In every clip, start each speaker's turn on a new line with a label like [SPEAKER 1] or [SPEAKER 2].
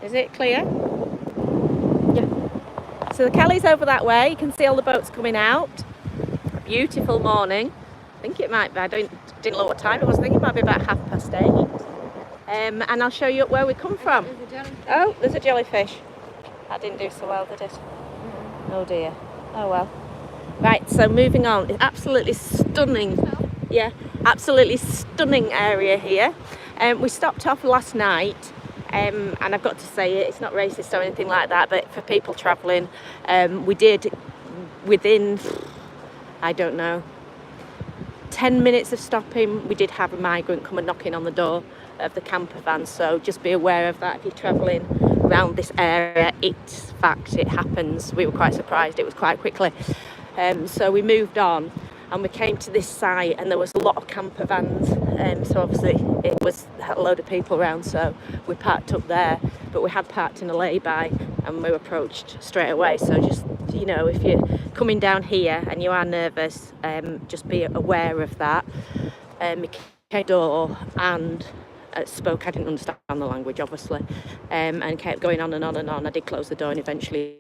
[SPEAKER 1] Is it clear? Yeah. So the Calais over that way. You can see all the boats coming out. Beautiful morning. I think it might be, didn't know what time it was. I think it might be about 8:30. And I'll show you where we come from. Oh, there's a jellyfish. That didn't do so well, did it? Oh dear. Oh well. Right, so moving on. It's absolutely stunning. Yeah, absolutely stunning area here. We stopped off last night, and I've got to say it's not racist or anything like that, but for people travelling, we did within, I don't know, 10 minutes of stopping, we did have a migrant come and knocking on the door of the camper van, so just be aware of that if you're travelling around this area. It's fact, it happens. We were quite surprised, it was quite quickly. So we moved on and we came to this site and there was a lot of camper vans, so obviously it was had a load of people around, so we parked up there, but we had parked in a lay-by and we were approached straight away. So just, you know, if you're coming down here and you are nervous, just be aware of that. It came door and spoke, I didn't understand the language obviously, and kept going on and on and on. I did close the door and eventually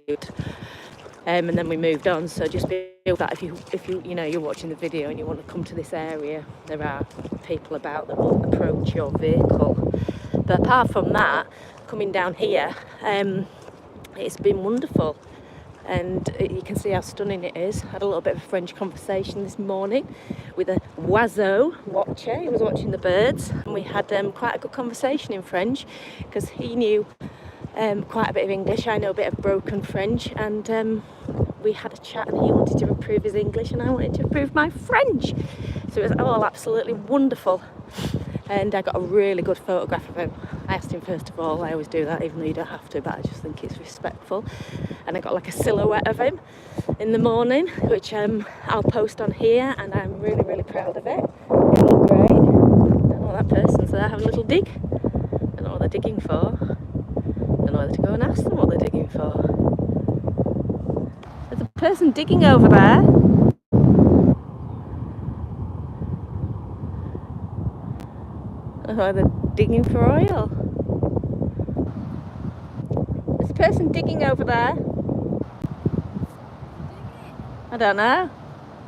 [SPEAKER 1] and then we moved on. So just be aware that if you know you're watching the video and you want to come to this area, there are people about that will approach your vehicle. But apart from that, coming down here, it's been wonderful, and you can see how stunning it is. I had a little bit of a French conversation this morning with a oiseau watcher. He was watching the birds, and we had quite a good conversation in French because he knew quite a bit of English. I know a bit of broken French, and we had a chat, and he wanted to improve his English and I wanted to improve my French. So it was all absolutely wonderful, and I got a really good photograph of him. I asked him first of all, I always do that even though you don't have to, but I just think it's respectful, and I got like a silhouette of him in the morning, which I'll post on here, and I'm really, really proud of it. It looked great. I don't know what that person's there having a little dig. I don't know what they're digging for. I don't know whether to go and ask them what they're digging for. There's a person digging over there. Oh, they're digging for oil. There's a person digging over there. I don't know.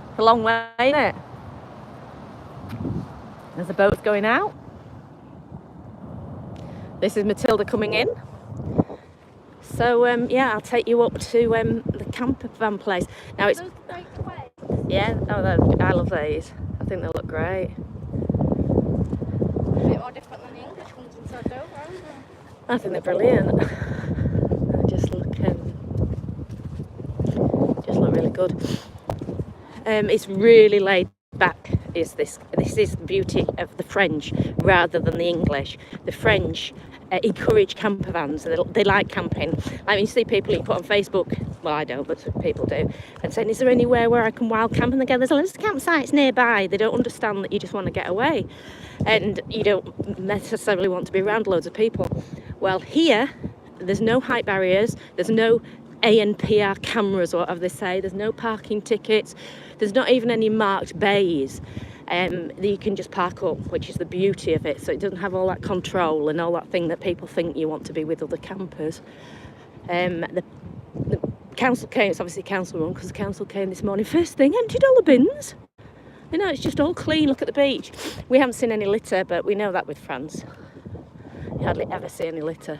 [SPEAKER 1] It's a long way, isn't it? There's a boat going out. This is Matilda coming in. So yeah, I'll take you up to the camper van place. Now it's yeah. Oh, I love these. I think they look great.
[SPEAKER 2] A bit more different than the English ones inside over, aren't they?
[SPEAKER 1] I think they're brilliant. They just look really good. It's really laid back. This is the beauty of the French rather than the English. The French encourage camper vans. They like camping. I mean, you see people you put on Facebook, well I don't, but people do, and saying, is there anywhere where I can wild camp? And they go, there's loads of campsites nearby. They don't understand that you just want to get away and you don't necessarily want to be around loads of people. Well, here there's no height barriers, there's no ANPR cameras or whatever they say, there's no parking tickets, there's not even any marked bays that you can just park up, which is the beauty of it. So it doesn't have all that control and all that thing that people think you want to be with other campers. The council came, it's obviously council run because the council came this morning, first thing, emptied all the bins. You know, it's just all clean. Look at the beach. We haven't seen any litter, but we know that with France. You hardly ever see any litter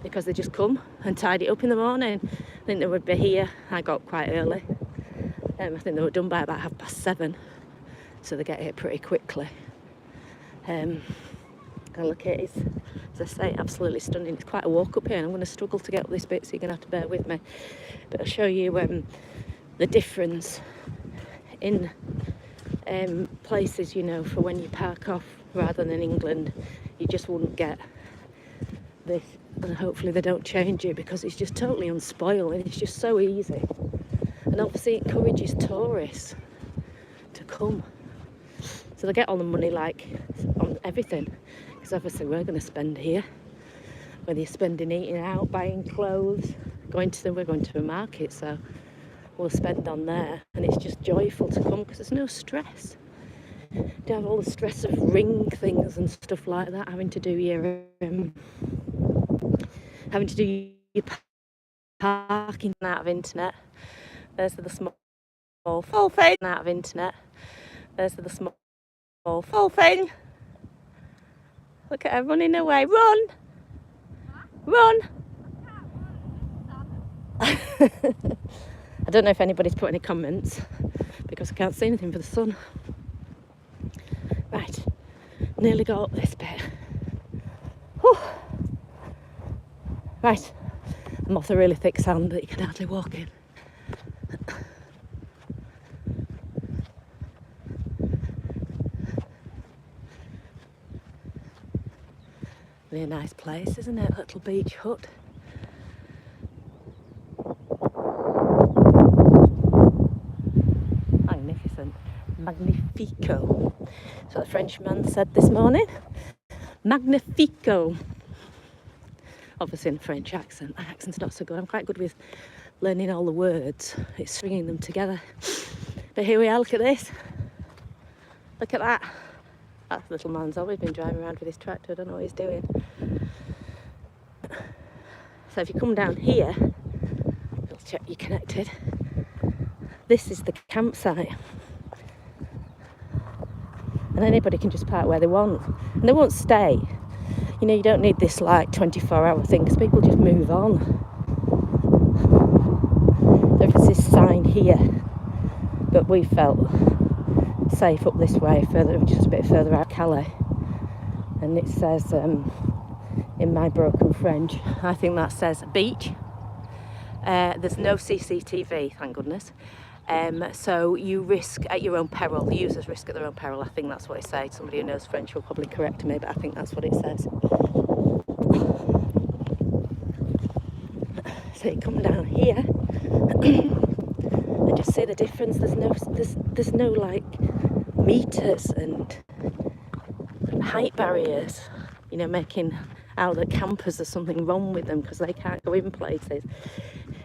[SPEAKER 1] because they just come and tidy it up in the morning. I think they would be here. I got quite early. I think they were done by about 7:30, so they get here pretty quickly. And look at it, it's, as I say, absolutely stunning. It's quite a walk up here, and I'm going to struggle to get up this bit, so you're going to have to bear with me. But I'll show you the difference in places, you know, for when you park off rather than in England. You just wouldn't get this, and hopefully they don't change it because it's just totally unspoiled and it's just so easy. And obviously it encourages tourists to come, so they get all the money like on everything, because obviously we're going to spend here, whether you're spending eating out, buying clothes, we're going to a market, so we'll spend on there, and it's just joyful to come because there's no stress. You don't have all the stress of ring things and stuff like that having to do your having to do your parking out of internet. There's the small full thing out of internet. There's the small full thing. Look at her running away. Run! Run! I don't know if anybody's put any comments because I can't see anything for the sun. Right, nearly got up this bit. Whew. Right, I'm off the really thick sand that you can hardly walk in. Really a nice place, isn't it? Little beach hut. Magnificent. Magnifico. That's what the Frenchman said this morning. Magnifico. Obviously in a French accent. My accent's not so good. I'm quite good with learning all the words. It's stringing them together. But here we are, look at this. Look at that. That little man's always been driving around with his tractor. I don't know what he's doing. So if you come down here, I'll check you're connected. This is the campsite. And anybody can just park where they want. And they won't stay. You know, you don't need this like 24-hour thing because people just move on. There is this sign here, but we felt safe up this way, further, just a bit further out Calais. And it says, in my broken French, I think that says beach. There's no CCTV, thank goodness. So you risk at your own peril. The users risk at their own peril. I think that's what it says. Somebody who knows French will probably correct me, but I think that's what it says. So you come down here and just see the difference. There's no like meters and height barriers, you know, making out that campers there's something wrong with them because they can't go in places.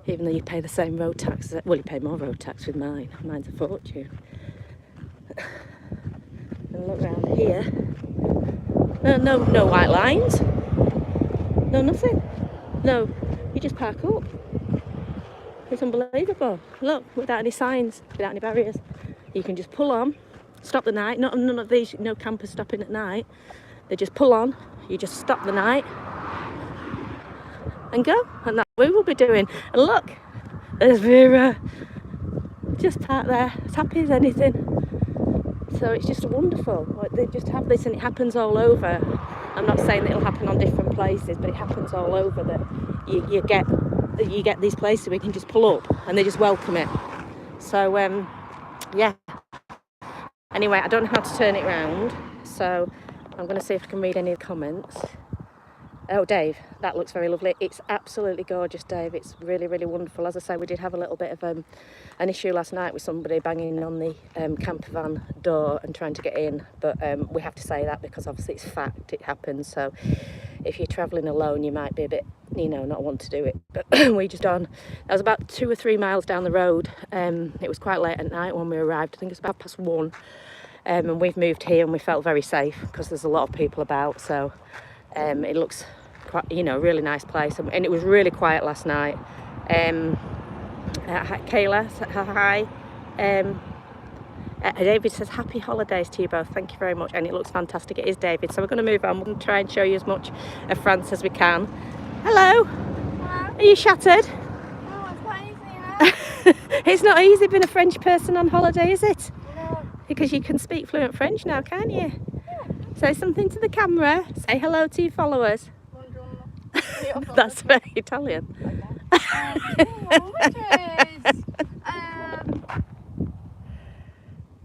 [SPEAKER 1] Even though you pay the same road tax, well, you pay more road tax with mine. Mine's a fortune. And look round here. No white lines. No nothing. No, you just park up. It's unbelievable. Look, without any signs, without any barriers. You can just pull on, stop the night. None of these, no campers stopping at night. They just pull on, you just stop the night and go. And that's what we will be doing. And look, there's Vera. Just parked there, as happy as anything. So it's just wonderful. Like, they just have this and it happens all over. I'm not saying that it'll happen on different places, but it happens all over that you get these places where you can just pull up and they just welcome it. So yeah. Anyway, I don't know how to turn it round, so I'm going to see if I can read any of the comments. Oh, Dave, that looks very lovely. It's absolutely gorgeous, Dave. It's really, really wonderful. As I say, we did have a little bit of an issue last night with somebody banging on the camper van door and trying to get in. But we have to say that because obviously it's fact, it happens. So if you're travelling alone, you might be a bit, you know, not want to do it. But we just that was about 2 or 3 miles down the road. It was quite late at night when we arrived. I think it was about 1:30. And we've moved here and we felt very safe because there's a lot of people about. So it looks quite, you know, a really nice place, and it was really quiet last night. Kayla, hi. David says happy holidays to you both, thank you very much, and it looks fantastic. It is, David. So we're going to move on. We're going to try and show you as much of France as we can. Hello.
[SPEAKER 2] Hello.
[SPEAKER 1] Are you shattered?
[SPEAKER 2] Oh, it's quite easy, you know.
[SPEAKER 1] It's not easy being a French person on holiday, is it?
[SPEAKER 2] No.
[SPEAKER 1] Because you can speak fluent French now, can't you? Yeah. Say something to the camera. Say hello to your followers. That's very Italian.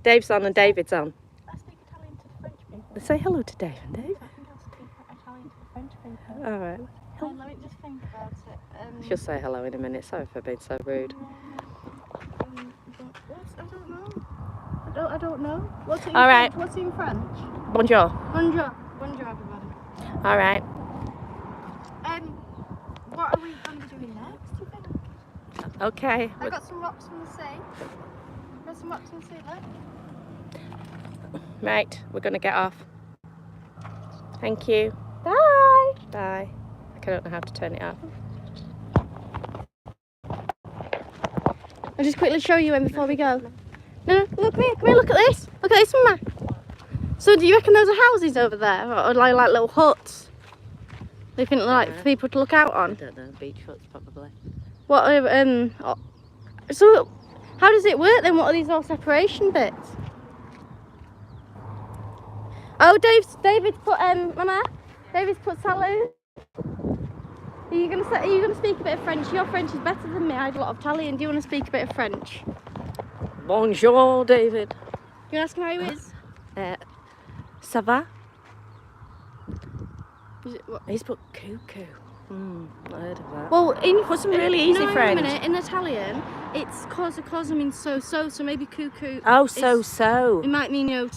[SPEAKER 1] Dave's on and David's on.
[SPEAKER 2] I speak Italian to the French people.
[SPEAKER 1] Say hello to Dave and Dave.
[SPEAKER 2] I think I'll speak Italian to the French people.
[SPEAKER 1] Alright.
[SPEAKER 2] Let me just think about it.
[SPEAKER 1] She'll say hello in a minute. Sorry for being so rude.
[SPEAKER 2] I don't know. What's in
[SPEAKER 1] Alright.
[SPEAKER 2] French? What's in French?
[SPEAKER 1] Bonjour.
[SPEAKER 2] Bonjour. Bonjour, everybody.
[SPEAKER 1] Alright.
[SPEAKER 2] What are we going to be doing next, do you think?
[SPEAKER 1] Okay.
[SPEAKER 2] I got some rocks from the sea. Got some rocks from the sea there.
[SPEAKER 1] Right, we're going to get off. Thank you. Bye. Bye. I don't know how to turn it off.
[SPEAKER 2] I'll just quickly show you one before we go. No, look, come here, look at this. Look at this, Mama. So do you reckon those are houses over there? Or like little huts? They think like for people to look out on?
[SPEAKER 1] I don't know, beach huts probably.
[SPEAKER 2] What, so how does it work then? What are these all separation bits? Oh, David's put, Mama, David's put salut. Are you gonna speak a bit of French? Your French is better than me. I had a lot of Italian. Do you want to speak a bit of French?
[SPEAKER 1] Bonjour, David.
[SPEAKER 2] You ask him how he is?
[SPEAKER 1] Ça va?
[SPEAKER 2] What?
[SPEAKER 1] He's put cuckoo. I heard of that.
[SPEAKER 2] Well,
[SPEAKER 1] Put some really easy French.
[SPEAKER 2] In a minute, in Italian, it's cosa means so, so maybe cuckoo.
[SPEAKER 1] Oh, so.
[SPEAKER 2] It might mean, or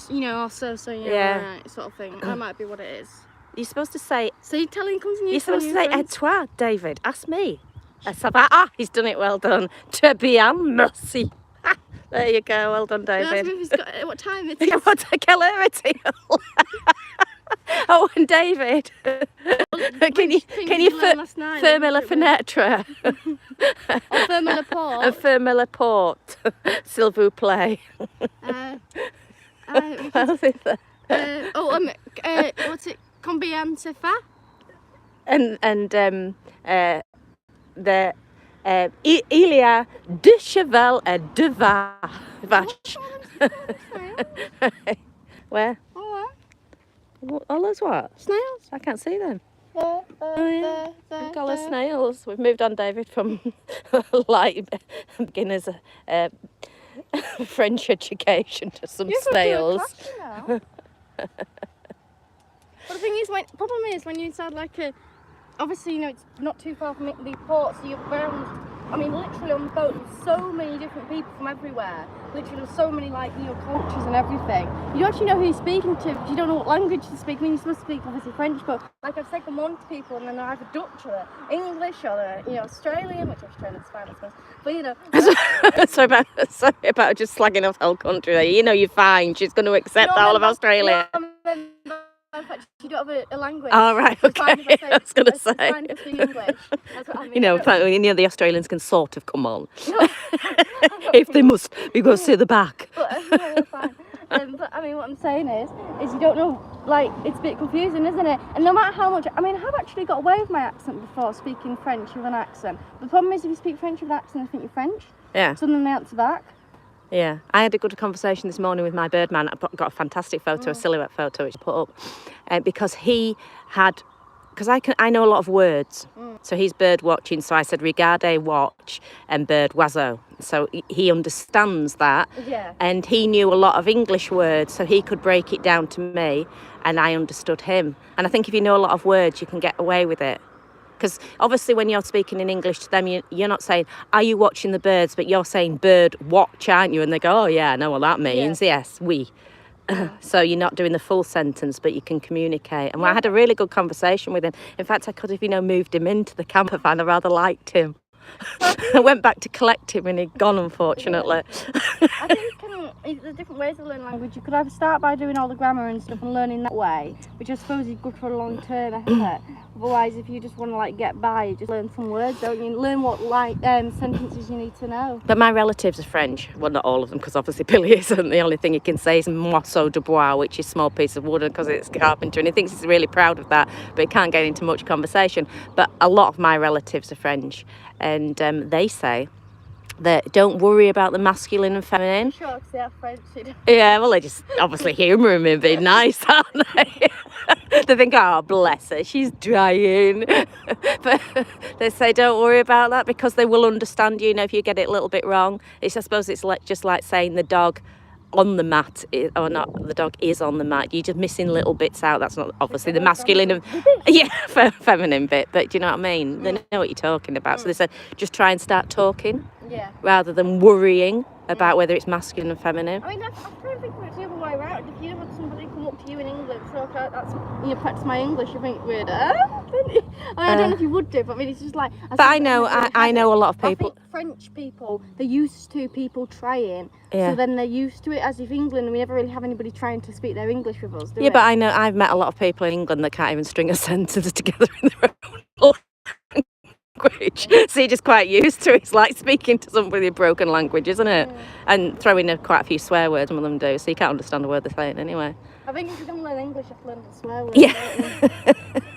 [SPEAKER 2] so,
[SPEAKER 1] Yeah.
[SPEAKER 2] right, sort of thing. That might be what it is.
[SPEAKER 1] You're supposed to say...
[SPEAKER 2] So Italian comes in
[SPEAKER 1] You're supposed to say et toi, David. Ask me. Ça va? Ah, he's done it. Well done. Très bien, merci. There you go. Well done,
[SPEAKER 2] Ask
[SPEAKER 1] David.
[SPEAKER 2] him if he's got, what time it is.
[SPEAKER 1] Yeah, what a calamity. Oh, and David, can you ferme la fenêtre?
[SPEAKER 2] Or ferme la porte.
[SPEAKER 1] And ferme la porte, s'il vous plaît. What is that?
[SPEAKER 2] What's it? Combien ça fait?
[SPEAKER 1] Il y a deux chevaux et deux vaches. Where? All those what?
[SPEAKER 2] Snails.
[SPEAKER 1] I can't see them. Colour snails. We've moved on, David, from light beginners French education to some snails.
[SPEAKER 2] But the thing is, problem is when you're inside like a, obviously it's not too far from the port, so you're around. I mean, literally on the boat, there's so many different people from everywhere. Literally, there's so many cultures and everything. You don't actually know who you're speaking to because you don't know what language to speak. I mean, you're supposed to speak obviously French, but like I've said, good morning to people, and then they're either Dutch or they're English or they're Australian, which Australian's fine, I suppose. But
[SPEAKER 1] sorry about just slagging off the whole country there. You're fine. She's going to accept the whole of Australia.
[SPEAKER 2] In fact, you don't have a language.
[SPEAKER 1] Oh, right, okay. I was going to say.
[SPEAKER 2] It's fine if I speak English. That's what I mean.
[SPEAKER 1] The Australians can sort of come on. If they must, we go see the back.
[SPEAKER 2] But, fine. But I mean, what I'm saying is you don't know, it's a bit confusing, isn't it? And no matter how much, I mean, I've actually got away with my accent before, speaking French with an accent. The problem is if you speak French with an accent, they think you're French.
[SPEAKER 1] Yeah.
[SPEAKER 2] So then they answer back.
[SPEAKER 1] Yeah, I had a good conversation this morning with my birdman. I got a fantastic photo, a silhouette photo, which I put up, because he had, because I know a lot of words. So he's bird watching, so I said regarde, watch, and bird oiseau. So he understands that, and he knew a lot of English words, so he could break it down to me, and I understood him. And I think if you know a lot of words, you can get away with it. Because obviously when you're speaking in English to them, you're not saying, are you watching the birds? But you're saying bird watch, aren't you? And they go, oh yeah, I know what that means. Yeah. Yes, we. So you're not doing the full sentence, but you can communicate. And I had a really good conversation with him. In fact, I could have, moved him into the camper van. I rather liked him. I went back to collect him and he'd gone, unfortunately.
[SPEAKER 2] I think there's different ways of learning language. You could either start by doing all the grammar and stuff and learning that way, which I suppose is good for a long term effort. Otherwise, if you just want to get by, you just learn some words, don't you? Learn what sentences you need to know.
[SPEAKER 1] But my relatives are French. Well, not all of them, because obviously Billy isn't. The only thing he can say is morceau de bois, which is small piece of wood, because it's carpenter, and he thinks he's really proud of that, but he can't get into much conversation. But a lot of my relatives are French, and they say that don't worry about the masculine and feminine.
[SPEAKER 2] Sure, because they are French.
[SPEAKER 1] Yeah, well, they just obviously humour him and be nice, aren't they? They think, oh, bless her, she's dying. But they say don't worry about that because they will understand you, if you get it a little bit wrong. I suppose it's just like saying the dog on the mat, or not, the dog is on the mat. You're just missing little bits out. That's not obviously the masculine and feminine bit, but do you know what I mean? They know what you're talking about. So they said just try and start talking rather than worrying about whether it's masculine and feminine.
[SPEAKER 2] I mean, I'm trying to think of it the other way around. If you had somebody come up to you in England, so that's practice my English, you think weird. I don't know if you would do, but I mean, it's just like.
[SPEAKER 1] But I know a lot of people.
[SPEAKER 2] I think French people, they're used to people trying, so then they're used to it. As if England, we never really have anybody trying to speak their English with us, do we?
[SPEAKER 1] Yeah, but I know I've met a lot of people in England that can't even string a sentence together in their own language. So you're just quite used to it. It's like speaking to somebody with a broken language, isn't it? And throwing in quite a few swear words, some of them do, so you can't understand a word they're saying anyway.
[SPEAKER 2] I think if you don't learn English, you have to learn the swear words.
[SPEAKER 1] Yeah.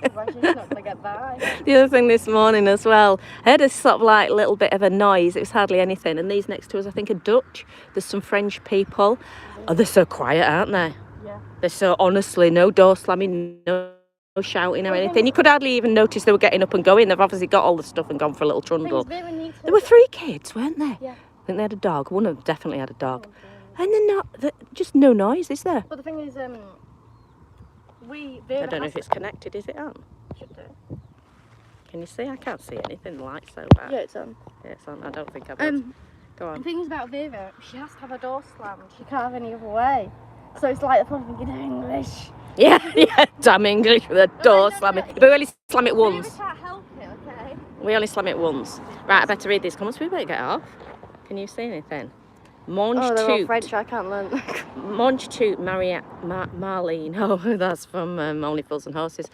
[SPEAKER 2] Otherwise you're just not going to get by.
[SPEAKER 1] The other thing this morning as well, I heard a sort of like little bit of a noise. It was hardly anything. And these next to us, I think, are Dutch. There's some French people. Oh, they're so quiet, aren't they?
[SPEAKER 2] Yeah.
[SPEAKER 1] They're so, honestly, no door slamming, no shouting or anything. You could hardly even notice they were getting up and going. They've obviously got all the stuff and gone for a little trundle. There were 3 kids, weren't there?
[SPEAKER 2] Yeah.
[SPEAKER 1] I think they had a dog. One of them definitely had a dog. And they're just no noise, is there?
[SPEAKER 2] But the thing is,
[SPEAKER 1] I don't know if it's connected. Is it on?
[SPEAKER 2] Should do.
[SPEAKER 1] Can you see? I can't see anything. The light's so bad.
[SPEAKER 2] Yeah, it's on.
[SPEAKER 1] Yeah, it's on. I don't think I would. Go on.
[SPEAKER 2] The thing is about Viva, she has to have her door slammed. She can't have any other way. So it's like the problem thinking English.
[SPEAKER 1] Yeah, damn English with a door slamming. But we only slam it once.
[SPEAKER 2] Viva can't help it, okay?
[SPEAKER 1] We only slam it once. Right, I better read this. Come on, we better get off. Can you see anything? Mange
[SPEAKER 2] they're all
[SPEAKER 1] tout.
[SPEAKER 2] French, I can't learn.
[SPEAKER 1] Mange tout, Marlene. Oh, that's from Only Fools and Horses.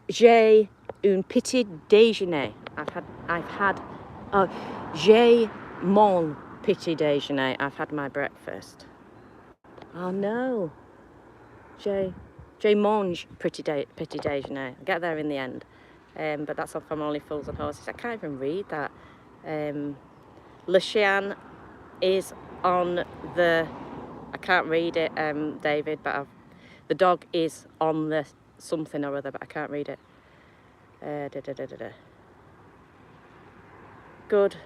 [SPEAKER 1] J'ai un petit déjeuner. J'ai mon petit déjeuner. I've had my breakfast. Oh no. J'ai mange petit déjeuner. I'll get there in the end. But that's all from Only Fools and Horses. I can't even read that. Le chien is on the... I can't read it, David, but the dog is on the something or other, but I can't read it. Good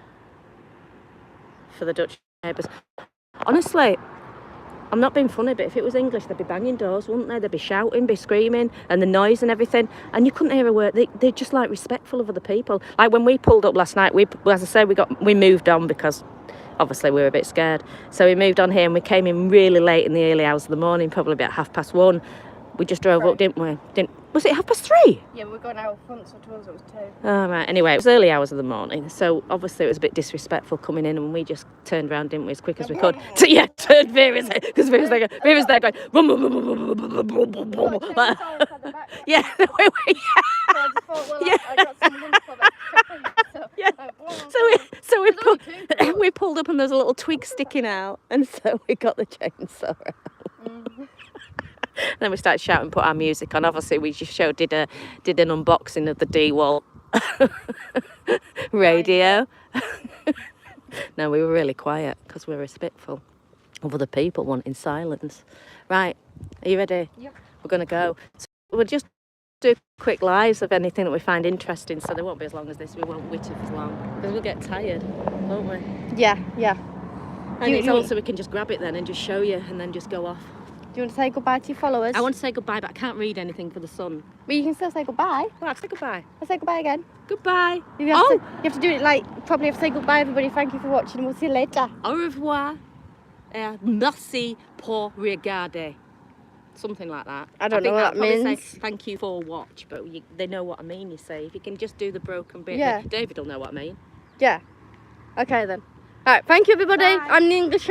[SPEAKER 1] for the Dutch neighbours. Honestly, I'm not being funny, but if it was English, they'd be banging doors, wouldn't they? They'd be shouting, be screaming, and the noise and everything, and you couldn't hear a word. They're just like respectful of other people. Like when we pulled up last night, as I say, we moved on because obviously we were a bit scared. So we moved on here, and we came in really late in the early hours of the morning, probably about 1:30. We just drove up, didn't we? Was it 3:30?
[SPEAKER 2] Yeah, we were going out front, so towards it was 2.
[SPEAKER 1] Oh, right. Anyway, it was early hours of the morning, so obviously it was a bit disrespectful coming in, and we just turned around, didn't we, as quick as we could. So yeah, turned Vera's head, because Vera's there going, yeah, so we pulled up and there was a little twig sticking out, and so we got the chainsaw out. Then we started shouting, put our music on. Obviously, we just did an unboxing of the D-Wall radio. No, we were really quiet because we were respectful of other people wanting silence. Right, are you ready?
[SPEAKER 2] Yep.
[SPEAKER 1] We're going to go. So we'll just do quick lives of anything that we find interesting, so they won't be as long as this. We won't wit it as long because we'll get tired, won't we?
[SPEAKER 2] Yeah.
[SPEAKER 1] And it's also we can just grab it then and just show you and then just go off.
[SPEAKER 2] Do you want to say goodbye to your followers?
[SPEAKER 1] I want to say goodbye, but I can't read anything for the sun.
[SPEAKER 2] But you can still say goodbye.
[SPEAKER 1] Well, I'll say goodbye.
[SPEAKER 2] I'll say goodbye again.
[SPEAKER 1] Goodbye.
[SPEAKER 2] You have to do it like, probably have to say goodbye, everybody. Thank you for watching, and we'll see you later.
[SPEAKER 1] Au revoir. Merci pour regarder. Something like that.
[SPEAKER 2] I don't know what that means.
[SPEAKER 1] Say, thank you for watch, but they know what I mean, you see. If you can just do the broken bit.
[SPEAKER 2] Yeah.
[SPEAKER 1] David will know what I mean.
[SPEAKER 2] Yeah. Okay then. Alright, thank you everybody.
[SPEAKER 1] Bye.
[SPEAKER 2] I'm the English